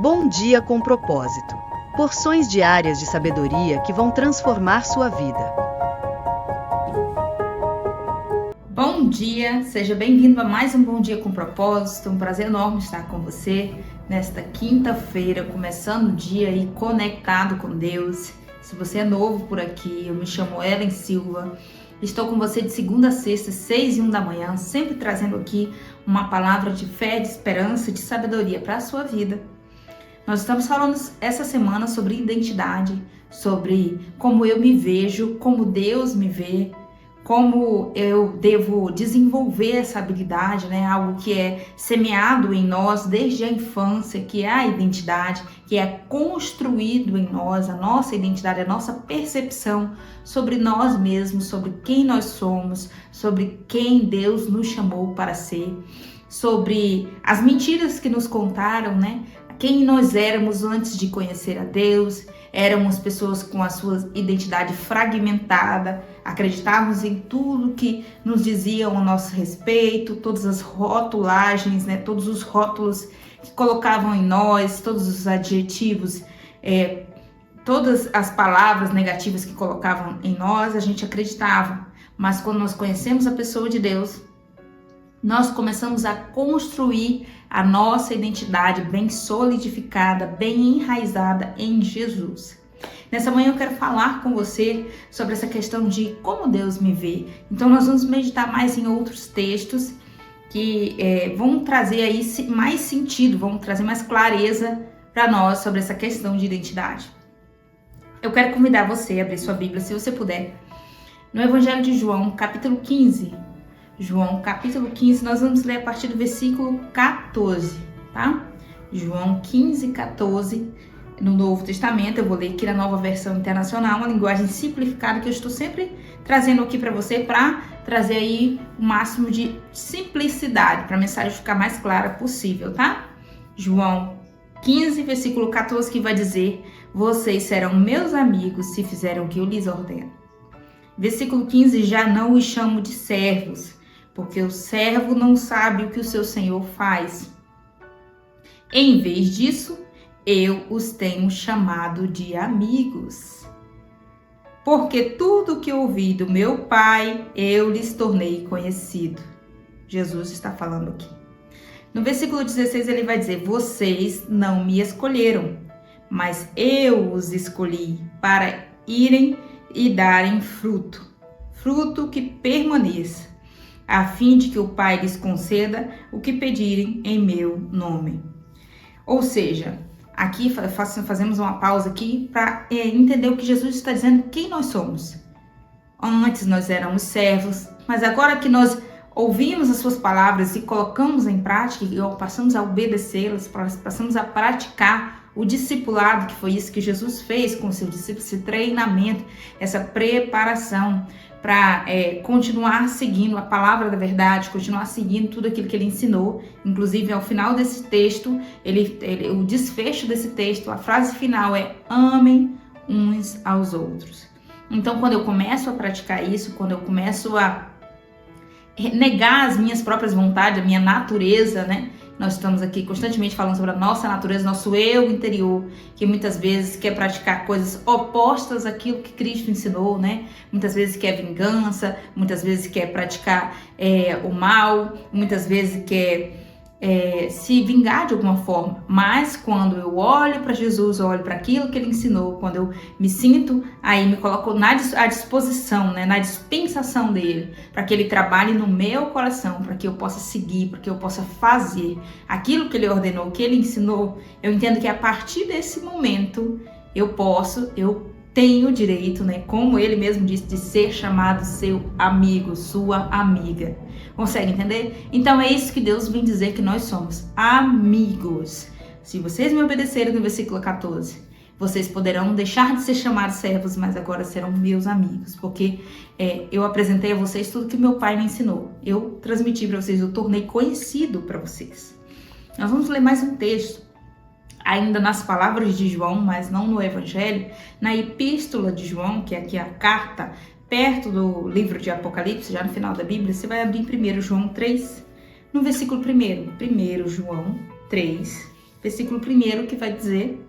Bom dia com propósito. Porções diárias de sabedoria que vão transformar sua vida. Bom dia, seja bem-vindo a mais um Bom Dia com Propósito. Um prazer enorme estar com você nesta quinta-feira, começando o dia aí conectado com Deus. Se você é novo por aqui, eu me chamo Ellen Silva. Estou com você de segunda a sexta, 6h01 da manhã, sempre trazendo aqui uma palavra de fé, de esperança, de sabedoria para a sua vida. Nós estamos falando essa semana sobre identidade, sobre como eu me vejo, como Deus me vê, como eu devo desenvolver essa habilidade, né? Algo que é semeado em nós desde a infância, que é a identidade, que é construído em nós, a nossa identidade, a nossa percepção sobre nós mesmos, sobre quem nós somos, sobre quem Deus nos chamou para ser, sobre as mentiras que nos contaram, né? Quem nós éramos antes de conhecer a Deus. Éramos pessoas com a sua identidade fragmentada, acreditávamos em tudo que nos diziam a nosso respeito, todas as rotulagens, né, todos os rótulos que colocavam em nós, todos os adjetivos, todas as palavras negativas que colocavam em nós, a gente acreditava. Mas quando nós conhecemos a pessoa de Deus, nós começamos a construir a nossa identidade bem solidificada, bem enraizada em Jesus. Nessa manhã eu quero falar com você sobre essa questão de como Deus me vê. Então nós vamos meditar mais em outros textos que vão trazer aí mais sentido, vão trazer mais clareza para nós sobre essa questão de identidade. Eu quero convidar você a abrir sua Bíblia, se você puder, no Evangelho de João, capítulo 15. João, capítulo 15, nós vamos ler a partir do versículo 14, tá? João 15, 14, no Novo Testamento. Eu vou ler aqui na Nova Versão Internacional, uma linguagem simplificada que eu estou sempre trazendo aqui para você, para trazer aí o máximo de simplicidade, para a mensagem ficar mais clara possível, tá? João 15, versículo 14, que vai dizer: vocês serão meus amigos se fizerem o que eu lhes ordeno. Versículo 15, já não os chamo de servos, porque o servo não sabe o que o seu senhor faz. Em vez disso, eu os tenho chamado de amigos. Porque tudo o que ouvi do meu Pai, eu lhes tornei conhecido. Jesus está falando aqui. No versículo 16, ele vai dizer: vocês não me escolheram, mas eu os escolhi para irem e darem fruto, fruto que permaneça, a fim de que o Pai lhes conceda o que pedirem em meu nome. Ou seja, aqui fazemos uma pausa aqui para entender o que Jesus está dizendo, quem nós somos. Antes nós éramos servos, mas agora que nós ouvimos as suas palavras e colocamos em prática, e passamos a obedecê-las, passamos a praticar o discipulado, que foi isso que Jesus fez com os seus discípulos, esse treinamento, essa preparação para continuar seguindo a palavra da verdade, continuar seguindo tudo aquilo que ele ensinou. Inclusive, ao final desse texto, o desfecho desse texto, a frase final é: amem uns aos outros. Então, quando eu começo a praticar isso, quando eu começo a negar as minhas próprias vontades, a minha natureza, né? Nós estamos aqui constantemente falando sobre a nossa natureza, nosso eu interior, que muitas vezes quer praticar coisas opostas àquilo que Cristo ensinou, né? Muitas vezes quer vingança, muitas vezes quer praticar o mal, muitas vezes quer se vingar de alguma forma. Mas quando eu olho para Jesus, eu olho para aquilo que ele ensinou, quando eu me sinto, aí me coloco à disposição, né, na dispensação dele, para que ele trabalhe no meu coração, para que eu possa seguir, para que eu possa fazer aquilo que ele ordenou, que ele ensinou. Eu entendo que a partir desse momento eu tenho o direito, né, como ele mesmo disse, de ser chamado seu amigo, sua amiga. Consegue entender? Então é isso que Deus vem dizer que nós somos, amigos. Se vocês me obedecerem, no versículo 14, vocês poderão deixar de ser chamados servos, mas agora serão meus amigos, porque eu apresentei a vocês tudo que meu Pai me ensinou. Eu transmiti para vocês, eu tornei conhecido para vocês. Nós vamos ler mais um texto, ainda nas palavras de João, mas não no Evangelho, na Epístola de João, que é aqui a carta, perto do livro de Apocalipse, já no final da Bíblia. Você vai abrir em 1 João 3, no versículo 1. 1 João 3, Versículo 1 que vai dizer: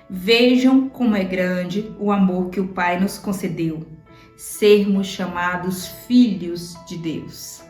vejam como é grande o amor que o Pai nos concedeu, sermos chamados filhos de Deus.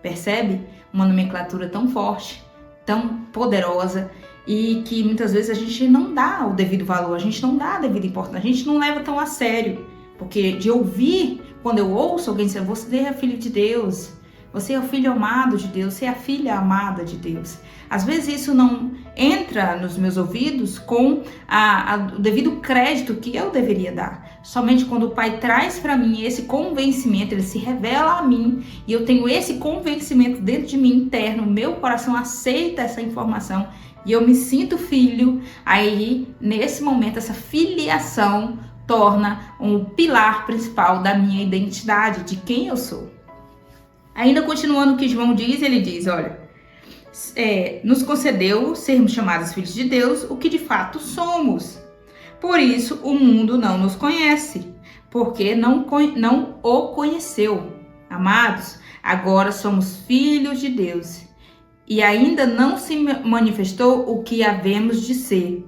Percebe? Uma nomenclatura tão forte, tão poderosa, e que muitas vezes a gente não dá o devido valor, a gente não dá a devida importância, a gente não leva tão a sério. Porque de ouvir, quando eu ouço alguém dizer, você é filho de Deus, você é o filho amado de Deus, você é a filha amada de Deus. Às vezes isso não entra nos meus ouvidos com o devido crédito que eu deveria dar. Somente quando o Pai traz para mim esse convencimento, ele se revela a mim e eu tenho esse convencimento dentro de mim interno, meu coração aceita essa informação e eu me sinto filho, aí nesse momento essa filiação torna um pilar principal da minha identidade, de quem eu sou. Ainda continuando o que João diz, ele diz, olha, nos concedeu sermos chamados filhos de Deus, o que de fato somos. Por isso o mundo não nos conhece, porque não o conheceu. Amados, agora somos filhos de Deus, e ainda não se manifestou o que havemos de ser.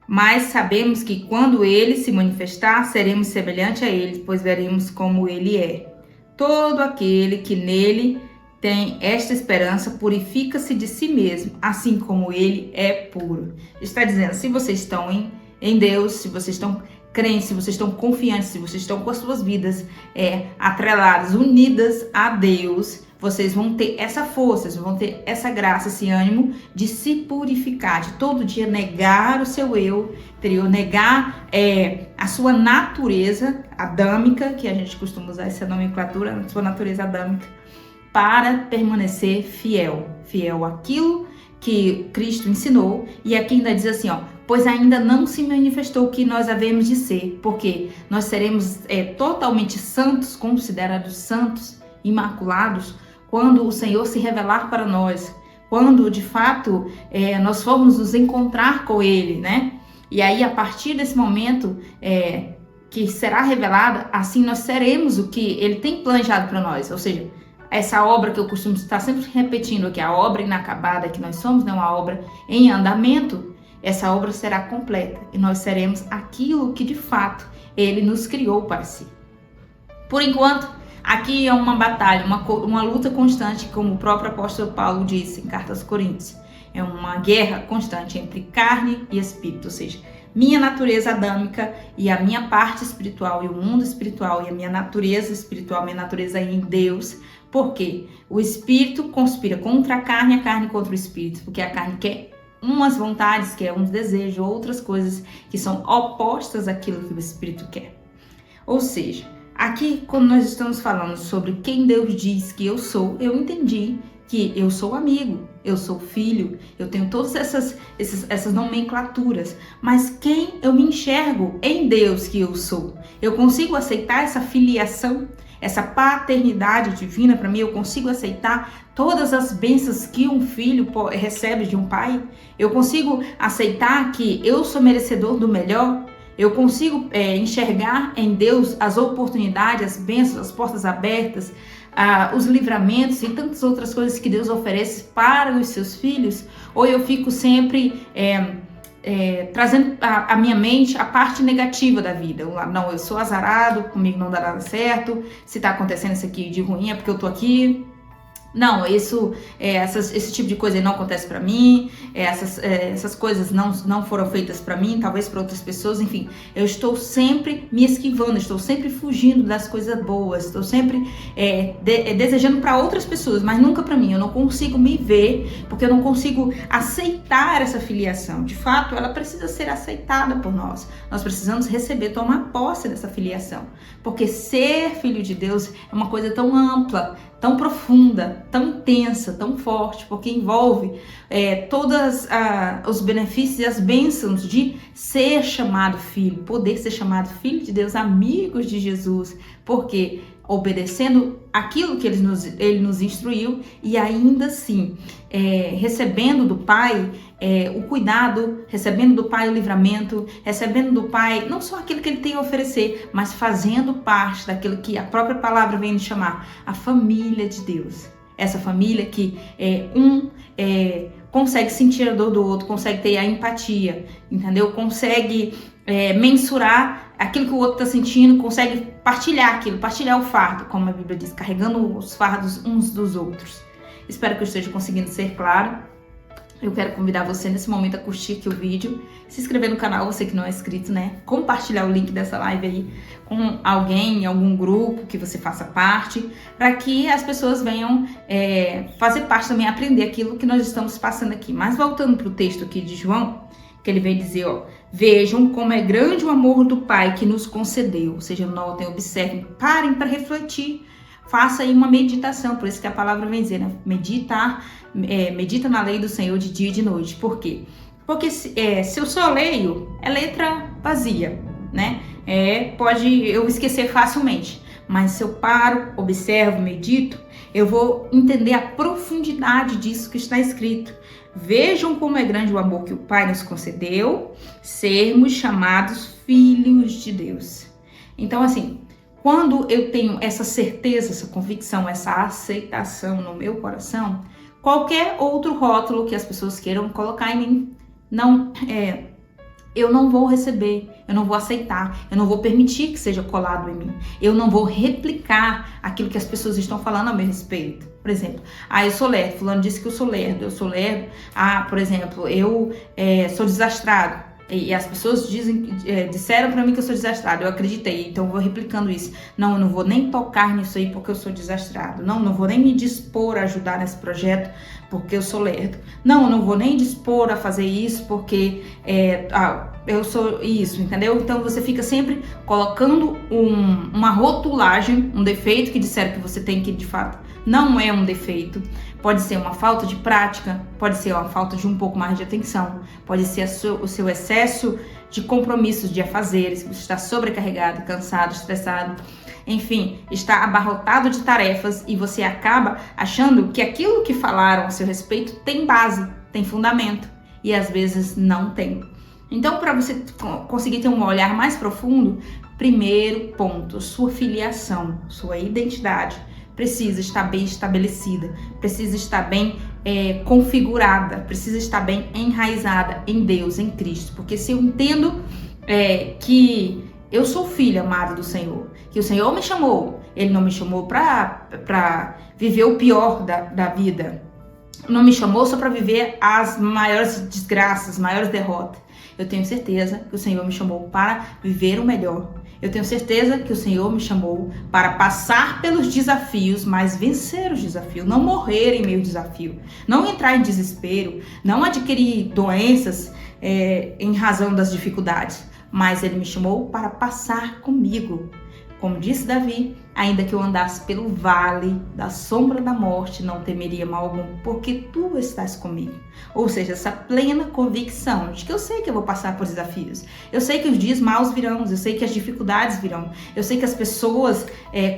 Mas sabemos que quando ele se manifestar, seremos semelhantes a ele, pois veremos como ele é. Todo aquele que nele tem esta esperança purifica-se de si mesmo, assim como ele é puro. Está dizendo, se vocês estão em Deus, se vocês estão crentes, se vocês estão confiantes, se vocês estão com as suas vidas atreladas, unidas a Deus, vocês vão ter essa força, vocês vão ter essa graça, esse ânimo de se purificar, de todo dia negar o seu eu interior, negar a sua natureza adâmica, que a gente costuma usar essa nomenclatura, a sua natureza adâmica, para permanecer fiel àquilo que Cristo ensinou. E aqui ainda diz assim, pois ainda não se manifestou o que nós havemos de ser, porque nós seremos totalmente santos, considerados santos, imaculados, quando o Senhor se revelar para nós, quando de fato nós formos nos encontrar com Ele, né? E aí a partir desse momento que será revelada, assim nós seremos o que Ele tem planejado para nós, ou seja, essa obra que eu costumo estar sempre repetindo aqui, a obra inacabada que nós somos, né, uma obra em andamento, essa obra será completa e nós seremos aquilo que de fato Ele nos criou para si. Por enquanto, aqui é uma batalha, uma luta constante, como o próprio apóstolo Paulo disse em Carta aos Coríntios. É uma guerra constante entre carne e espírito, ou seja, minha natureza adâmica e a minha parte espiritual e o mundo espiritual e a minha natureza espiritual, minha natureza em Deus. Porque o espírito conspira contra a carne contra o espírito, porque a carne quer umas vontades, quer uns desejos, outras coisas que são opostas àquilo que o espírito quer. Ou seja, aqui quando nós estamos falando sobre quem Deus diz que eu sou, eu entendi que eu sou amigo, eu sou filho, eu tenho todas essas nomenclaturas, mas quem eu me enxergo em Deus que eu sou? Eu consigo aceitar essa filiação, essa paternidade divina para mim? Eu consigo aceitar todas as bênçãos que um filho recebe de um pai? Eu consigo aceitar que eu sou merecedor do melhor? Eu consigo enxergar em Deus as oportunidades, as bênçãos, as portas abertas, os livramentos e tantas outras coisas que Deus oferece para os seus filhos? Ou eu fico sempre trazendo à minha mente a parte negativa da vida? Não, eu sou azarado, comigo não dá nada certo, se está acontecendo isso aqui de ruim é porque eu tô aqui. Não, esse tipo de coisa não acontece para mim, essas coisas não foram feitas para mim, talvez para outras pessoas, enfim. Eu estou sempre me esquivando, estou sempre fugindo das coisas boas, estou sempre desejando para outras pessoas, mas nunca para mim. Eu não consigo me ver, porque eu não consigo aceitar essa filiação. De fato, ela precisa ser aceitada por nós. Nós precisamos receber, tomar posse dessa filiação, porque ser filho de Deus é uma coisa tão ampla, tão profunda, tão intensa, tão forte, porque envolve todos os benefícios e as bênçãos de ser chamado filho, poder ser chamado filho de Deus, amigos de Jesus, porque obedecendo aquilo que ele nos instruiu e ainda assim recebendo do Pai o cuidado, recebendo do Pai o livramento, recebendo do Pai não só aquilo que Ele tem a oferecer, mas fazendo parte daquilo que a própria palavra vem nos chamar, a família de Deus. Essa família que consegue sentir a dor do outro, consegue ter a empatia, entendeu? Consegue mensurar aquilo que o outro está sentindo, consegue partilhar aquilo, partilhar o fardo, como a Bíblia diz, carregando os fardos uns dos outros. Espero que eu esteja conseguindo ser claro. Eu quero convidar você nesse momento a curtir aqui o vídeo, se inscrever no canal, você que não é inscrito, né? Compartilhar o link dessa live aí com alguém, em algum grupo que você faça parte, para que as pessoas venham fazer parte também, aprender aquilo que nós estamos passando aqui. Mas voltando para o texto aqui de João, que ele vem dizer, ó, vejam como é grande o amor do Pai que nos concedeu. Ou seja, notem, observem, parem para refletir. Faça aí uma meditação, por isso que a palavra vem dizer, né? Medita na lei do Senhor de dia e de noite. Por quê? Porque se eu só leio, é letra vazia, né? Pode eu esquecer facilmente. Mas se eu paro, observo, medito, eu vou entender a profundidade disso que está escrito. Vejam como é grande o amor que o Pai nos concedeu, sermos chamados filhos de Deus. Então, assim, quando eu tenho essa certeza, essa convicção, essa aceitação no meu coração, qualquer outro rótulo que as pessoas queiram colocar em mim, eu não vou receber, eu não vou aceitar, eu não vou permitir que seja colado em mim. Eu não vou replicar aquilo que as pessoas estão falando a meu respeito. Por exemplo, eu sou lerdo, fulano disse que eu sou lerdo. Por exemplo, eu sou desastrado. E as pessoas disseram pra mim que eu sou desastrado, eu acreditei, então eu vou replicando isso. Não, eu não vou nem tocar nisso aí porque eu sou desastrado. Não vou nem me dispor a ajudar nesse projeto porque eu sou lerdo. Não, eu não vou nem dispor a fazer isso porque eu sou isso, entendeu? Então você fica sempre colocando uma rotulagem, um defeito que disseram que você tem, que de fato não é um defeito. Pode ser uma falta de prática, pode ser uma falta de um pouco mais de atenção, pode ser o seu excesso de compromissos, de afazeres, você está sobrecarregado, cansado, estressado, enfim, está abarrotado de tarefas e você acaba achando que aquilo que falaram a seu respeito tem base, tem fundamento, e às vezes não tem. Então, para você conseguir ter um olhar mais profundo, primeiro ponto, sua filiação, sua identidade precisa estar bem estabelecida, precisa estar bem configurada, precisa estar bem enraizada em Deus, em Cristo. Porque se eu entendo que eu sou filho amado do Senhor, que o Senhor me chamou, Ele não me chamou para viver o pior da vida, não me chamou só para viver as maiores desgraças, as maiores derrotas. Eu tenho certeza que o Senhor me chamou para viver o melhor. Eu tenho certeza que o Senhor me chamou para passar pelos desafios, mas vencer os desafios, não morrer em meio ao desafio, não entrar em desespero, não adquirir doenças em razão das dificuldades, mas Ele me chamou para passar comigo. Como disse Davi, ainda que eu andasse pelo vale da sombra da morte, não temeria mal algum, porque tu estás comigo. Ou seja, essa plena convicção de que eu sei que eu vou passar por desafios. Eu sei que os dias maus virão, eu sei que as dificuldades virão. Eu sei que as pessoas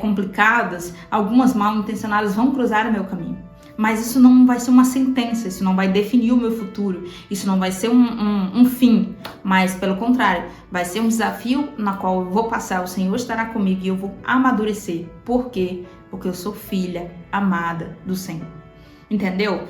complicadas, algumas mal intencionadas, vão cruzar o meu caminho. Mas isso não vai ser uma sentença, isso não vai definir o meu futuro, isso não vai ser um fim, mas pelo contrário, vai ser um desafio na qual eu vou passar, o Senhor estará comigo e eu vou amadurecer. Por quê? Porque eu sou filha amada do Senhor. Entendeu?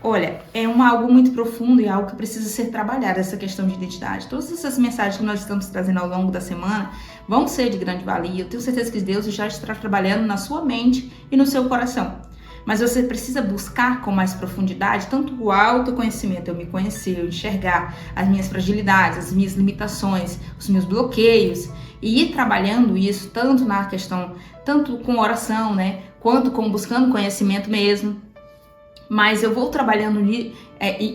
Olha, algo muito profundo e algo que precisa ser trabalhado, essa questão de identidade. Todas essas mensagens que nós estamos trazendo ao longo da semana vão ser de grande valia. Eu tenho certeza que Deus já está trabalhando na sua mente e no seu coração. Mas você precisa buscar com mais profundidade tanto o autoconhecimento, eu me conhecer, eu enxergar as minhas fragilidades, as minhas limitações, os meus bloqueios, e ir trabalhando isso tanto com oração, né, quanto com buscando conhecimento mesmo. Mas eu vou trabalhando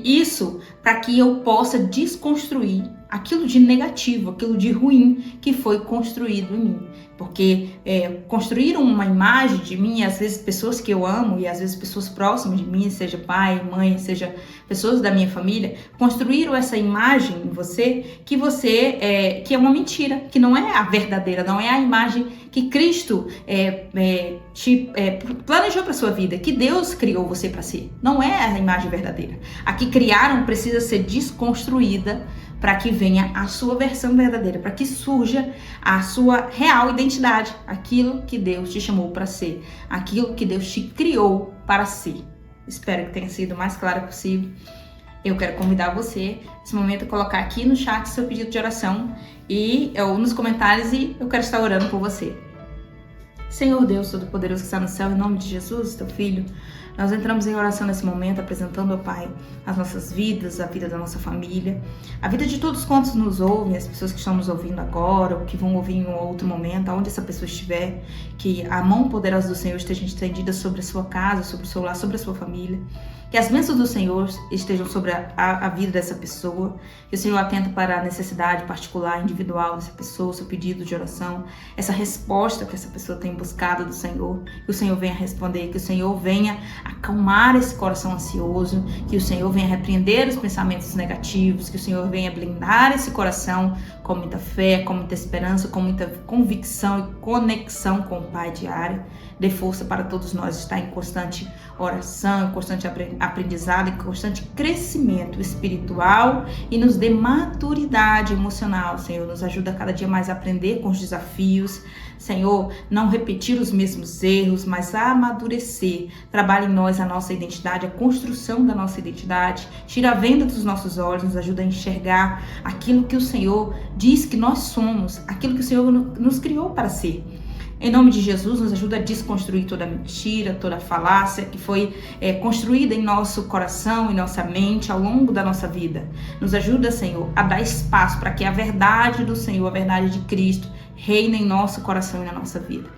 isso para que eu possa desconstruir aquilo de negativo, aquilo de ruim que foi construído em mim. Porque construíram uma imagem de mim, às vezes pessoas que eu amo e às vezes pessoas próximas de mim, seja pai, mãe, seja pessoas da minha família, construíram essa imagem em você que é uma mentira, que não é a verdadeira, não é a imagem que Cristo planejou para sua vida, que Deus criou você para ser. Não é a imagem verdadeira. A que criaram precisa ser desconstruída para que venha a sua versão verdadeira, para que surja a sua real identidade, aquilo que Deus te chamou para ser, aquilo que Deus te criou para ser. Espero que tenha sido o mais claro possível. Eu quero convidar você, nesse momento, a colocar aqui no chat seu pedido de oração ou nos comentários, e eu quero estar orando por você. Senhor Deus Todo-Poderoso que está no céu, em nome de Jesus, teu Filho, nós entramos em oração nesse momento, apresentando ao Pai as nossas vidas, a vida da nossa família, a vida de todos quantos nos ouvem, as pessoas que estão nos ouvindo agora, ou que vão ouvir em um outro momento, aonde essa pessoa estiver, que a mão poderosa do Senhor esteja estendida sobre a sua casa, sobre o seu lar, sobre a sua família, que as bênçãos do Senhor estejam sobre a vida dessa pessoa, que o Senhor atenta para a necessidade particular, individual dessa pessoa, seu pedido de oração, essa resposta que essa pessoa tem buscado do Senhor, que o Senhor venha responder, que o Senhor venha acalmar esse coração ansioso, que o Senhor venha repreender os pensamentos negativos, que o Senhor venha blindar esse coração com muita fé, com muita esperança, com muita convicção e conexão com o Pai diária. Dê força para todos nós estar em constante oração, em constante aprendizado, em constante crescimento espiritual, e nos dê maturidade emocional, Senhor. Nos ajuda a cada dia mais a aprender com os desafios, Senhor, não repetir os mesmos erros, mas a amadurecer. Trabalhe em nós a nossa identidade, a construção da nossa identidade. Tira a venda dos nossos olhos, nos ajuda a enxergar aquilo que o Senhor diz que nós somos, aquilo que o Senhor nos criou para ser. Em nome de Jesus, nos ajuda a desconstruir toda mentira, toda falácia que foi construída em nosso coração, em nossa mente, ao longo da nossa vida. Nos ajuda, Senhor, a dar espaço para que a verdade do Senhor, a verdade de Cristo, reine em nosso coração e na nossa vida.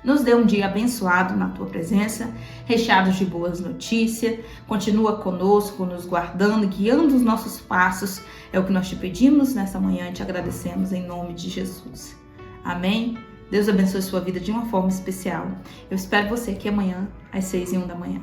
Nos dê um dia abençoado na Tua presença, recheados de boas notícias. Continua conosco, nos guardando, guiando os nossos passos. É o que nós te pedimos nessa manhã e te agradecemos em nome de Jesus. Amém? Deus abençoe sua vida de uma forma especial. Eu espero você aqui amanhã, às 6:01 da manhã.